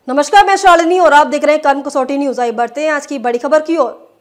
नमस्कार, मैं शालिनी और आप देख रहे हैं कर्म कसौटी न्यूज। आई बढ़ते हैं आज की बड़ी खबर की ओर।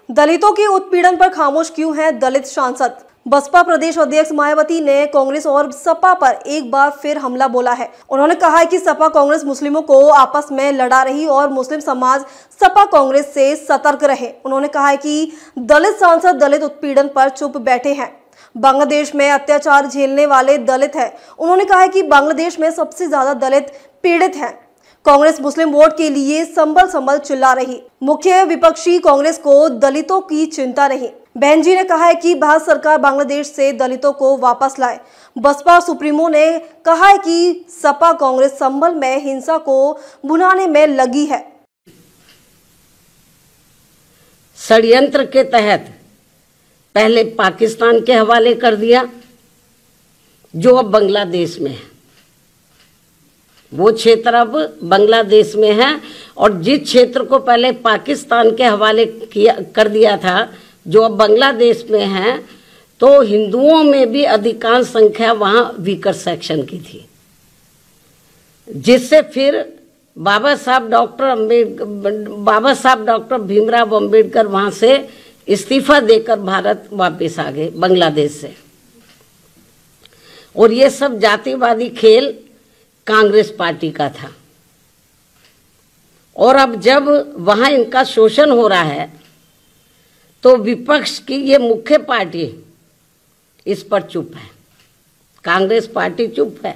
दलितों के उत्पीड़न पर खामोश क्यों हैं दलित सांसद? बसपा प्रदेश अध्यक्ष मायावती ने कांग्रेस और सपा पर एक बार फिर हमला बोला है। उन्होंने कहा है कि सपा कांग्रेस मुस्लिमों को आपस में लड़ा रही और मुस्लिम समाज सपा कांग्रेस से सतर्क रहे। उन्होंने कहा है कि दलित सांसद दलित उत्पीड़न पर चुप बैठे हैं। बांग्लादेश में अत्याचार झेलने वाले दलित हैं। उन्होंने कहा है कि बांग्लादेश में सबसे ज्यादा दलित पीड़ित हैं। कांग्रेस मुस्लिम वोट के लिए संभल चिल्ला रही। मुख्य विपक्षी कांग्रेस को दलितों की चिंता नहीं। बहन जी ने कहा है कि भारत सरकार बांग्लादेश से दलितों को वापस लाए। बसपा सुप्रीमो ने कहा है कि सपा कांग्रेस संभल में हिंसा को भुनाने में लगी है। षड्यंत्र के तहत पहले पाकिस्तान के हवाले कर दिया, जो अब बांग्लादेश में है। वो क्षेत्र अब बांग्लादेश में है और जिस क्षेत्र को पहले पाकिस्तान के हवाले कर दिया था, जो अब बांग्लादेश में है, तो हिंदुओं में भी अधिकांश संख्या वहां वीकर सेक्शन की थी, जिससे फिर बाबा साहब डॉक्टर भीमराव अंबेडकर वहां से इस्तीफा देकर भारत वापस आ गए बांग्लादेश से। और ये सब जातिवादी खेल कांग्रेस पार्टी का था। और अब जब वहां इनका शोषण हो रहा है तो विपक्ष की ये मुख्य पार्टी इस पर चुप है। कांग्रेस पार्टी चुप है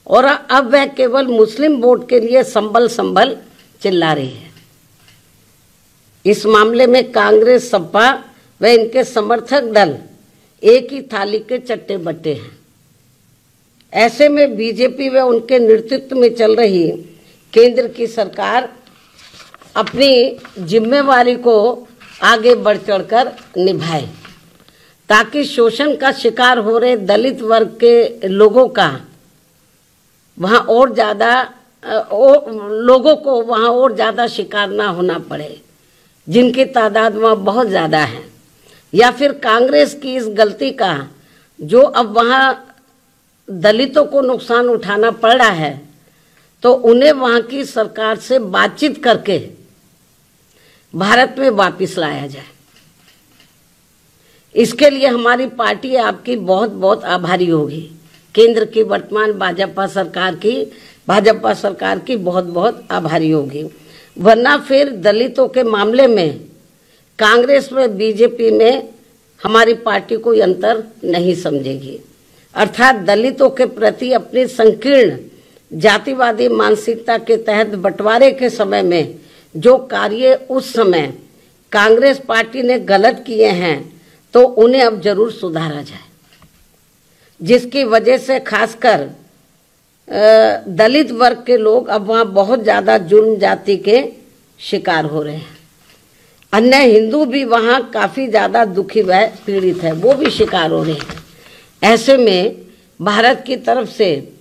और अब वह केवल मुस्लिम वोट के लिए संभल चिल्ला रही है। इस मामले में कांग्रेस, सपा व इनके समर्थक दल एक ही थाली के चट्टे बट्टे हैं। ऐसे में बीजेपी व उनके नेतृत्व में चल रही केंद्र की सरकार अपनी जिम्मेवारी को आगे बढ़ चढ़कर निभाए, ताकि शोषण का शिकार हो रहे दलित वर्ग के लोगों का वहां और ज्यादा लोगों को वहां और ज्यादा शिकार ना होना पड़े, जिनकी तादाद वहां बहुत ज्यादा है। या फिर कांग्रेस की इस गलती का, जो अब वहां दलितों को नुकसान उठाना पड़ रहा है, तो उन्हें वहां की सरकार से बातचीत करके भारत में वापस लाया जाए। इसके लिए हमारी पार्टी आपकी बहुत बहुत आभारी होगी। केंद्र की वर्तमान भाजपा सरकार की बहुत बहुत आभारी होगी। वरना फिर दलितों के मामले में कांग्रेस व बीजेपी में हमारी पार्टी कोई अंतर नहीं समझेगी। अर्थात दलितों के प्रति अपनी संकीर्ण जातिवादी मानसिकता के तहत बंटवारे के समय में जो कार्य उस समय कांग्रेस पार्टी ने गलत किए हैं, तो उन्हें अब जरूर सुधारा जाए, जिसकी वजह से खासकर दलित वर्ग के लोग अब वहाँ बहुत ज़्यादा जुर्म जाति के शिकार हो रहे हैं। अन्य हिंदू भी वहाँ काफ़ी ज़्यादा दुखी व पीड़ित है, वो भी शिकार हो रहे हैं। ऐसे में भारत की तरफ से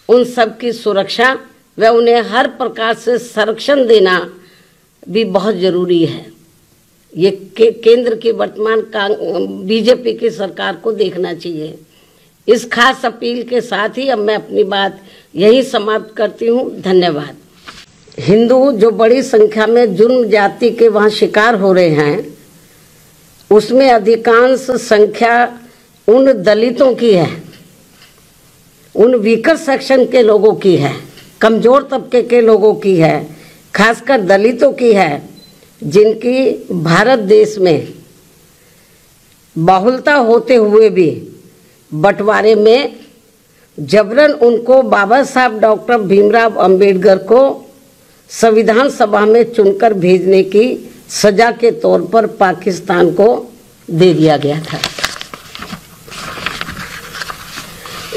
उन सब की सुरक्षा व उन्हें हर प्रकार से संरक्षण देना भी बहुत जरूरी है। ये केंद्र की वर्तमान बीजेपी की सरकार को देखना चाहिए। इस खास अपील के साथ ही अब मैं अपनी बात यही समाप्त करती हूँ। धन्यवाद। हिंदू जो बड़ी संख्या में जुर्म जाति के वहाँ शिकार हो रहे हैं, उसमें अधिकांश संख्या उन दलितों की है, उन वीकर सेक्शन के लोगों की है, कमजोर तबके के लोगों की है, खासकर दलितों की है, जिनकी भारत देश में बहुलता होते हुए भी बंटवारे में जबरन उनको बाबा साहब डॉक्टर भीमराव अंबेडकर को संविधान सभा में चुनकर भेजने की सजा के तौर पर पाकिस्तान को दे दिया गया था।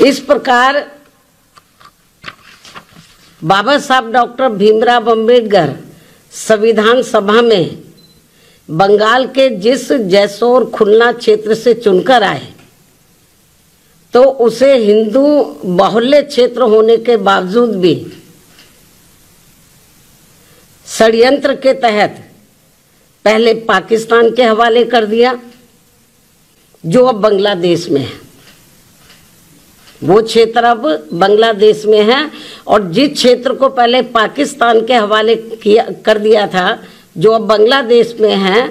इस प्रकार बाबा साहब डॉक्टर भीमराव अंबेडकर संविधान सभा में बंगाल के जिस जैसोर खुलना क्षेत्र से चुनकर आए, तो उसे हिंदू बाहुल्य क्षेत्र होने के बावजूद भी षड्यंत्र के तहत पहले पाकिस्तान के हवाले कर दिया, जो अब बांग्लादेश में है। वो क्षेत्र अब बांग्लादेश में है और जिस क्षेत्र को पहले पाकिस्तान के हवाले कर दिया था, जो अब बांग्लादेश में है,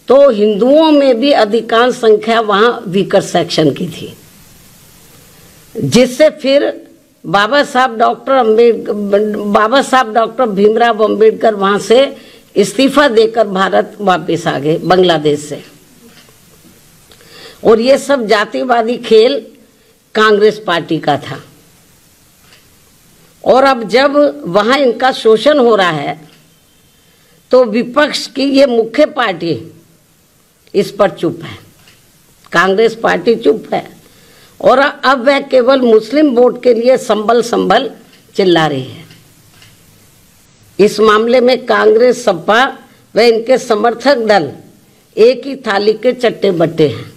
तो हिंदुओं में भी अधिकांश संख्या वहां वीकर सेक्शन की थी, जिससे फिर बाबा साहब डॉक्टर भीमराव अंबेडकर वहां से इस्तीफा देकर भारत वापस आ गए बांग्लादेश से। और ये सब जातिवादी खेल कांग्रेस पार्टी का था। और अब जब वहां इनका शोषण हो रहा है तो विपक्ष की ये मुख्य पार्टी इस पर चुप है, कांग्रेस पार्टी चुप है। और अब वह केवल मुस्लिम वोट के लिए संभल चिल्ला रही है। इस मामले में कांग्रेस, सपा व इनके समर्थक दल एक ही थाली के चट्टे बट्टे हैं।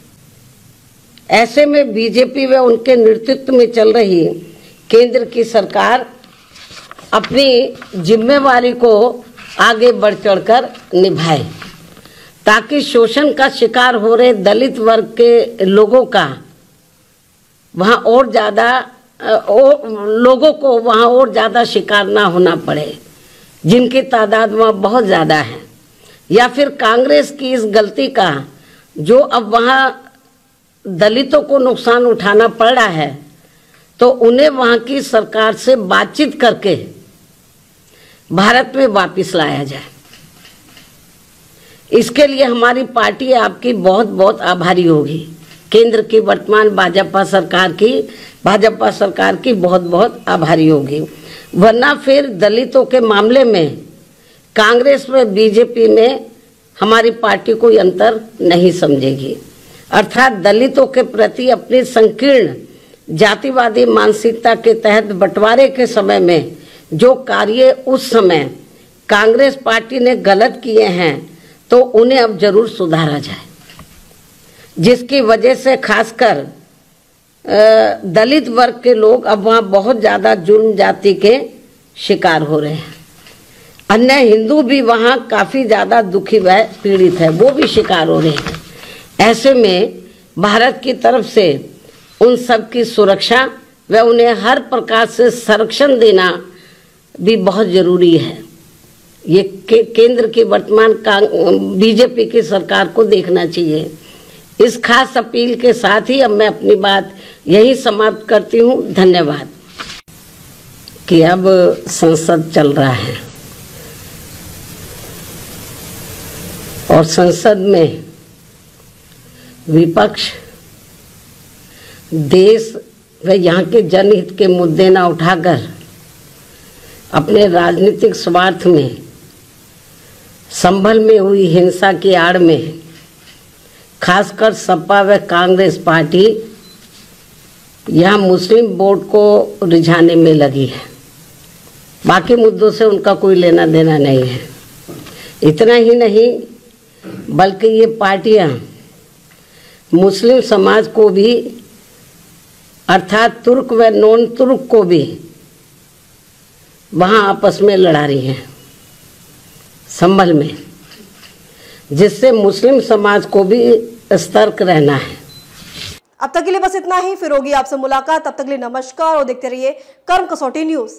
ऐसे में बीजेपी व उनके नेतृत्व में चल रही केंद्र की सरकार अपनी जिम्मेवारी को आगे बढ़ चढ़कर निभाए, ताकि शोषण का शिकार हो रहे दलित वर्ग के लोगों का वहाँ और ज़्यादा लोगों को वहाँ और ज़्यादा शिकार ना होना पड़े, जिनकी तादाद वहाँ बहुत ज़्यादा है। या फिर कांग्रेस की इस गलती का जो अब वहाँ दलितों को नुकसान उठाना पड़ रहा है, तो उन्हें वहाँ की सरकार से बातचीत करके भारत में वापस लाया जाए। इसके लिए हमारी पार्टी आपकी बहुत बहुत आभारी होगी। केंद्र की वर्तमान भाजपा सरकार की बहुत बहुत आभारी होगी, वरना फिर दलितों के मामले में कांग्रेस व बीजेपी में हमारी पार्टी कोई अंतर नहीं समझेगी। अर्थात दलितों के प्रति अपनी संकीर्ण जातिवादी मानसिकता के तहत बंटवारे के समय में जो कार्य उस समय कांग्रेस पार्टी ने गलत किए हैं, तो उन्हें अब जरूर सुधारा जाए, जिसकी वजह से खासकर दलित वर्ग के लोग अब वहाँ बहुत ज़्यादा जुर्म जाति के शिकार हो रहे हैं। अन्य हिंदू भी वहाँ काफ़ी ज़्यादा दुखी व पीड़ित है, वो भी शिकार हो रहे हैं। ऐसे में भारत की तरफ से उन सब की सुरक्षा व उन्हें हर प्रकार से संरक्षण देना भी बहुत ज़रूरी है। ये केंद्र की वर्तमान बीजेपी की सरकार को देखना चाहिए। इस खास अपील के साथ ही अब मैं अपनी बात यही समाप्त करती हूँ। धन्यवाद। कि अब संसद चल रहा है और संसद में विपक्ष देश व यहाँ के जनहित के मुद्दे न उठाकर अपने राजनीतिक स्वार्थ में संभल में हुई हिंसा की आड़ में खासकर सपा व कांग्रेस पार्टी यहाँ मुस्लिम वोट को रिझाने में लगी है। बाकी मुद्दों से उनका कोई लेना देना नहीं है। इतना ही नहीं, बल्कि ये पार्टियाँ मुस्लिम समाज को भी, अर्थात तुर्क व नॉन तुर्क को भी वहाँ आपस में लड़ा रही हैं संभल में, जिससे मुस्लिम समाज को भी सतर्क रहना है। अब तक के लिए बस इतना ही। फिर होगी आपसे मुलाकात। तब तक के लिए नमस्कार और देखते रहिए कर्म कसौटी न्यूज़।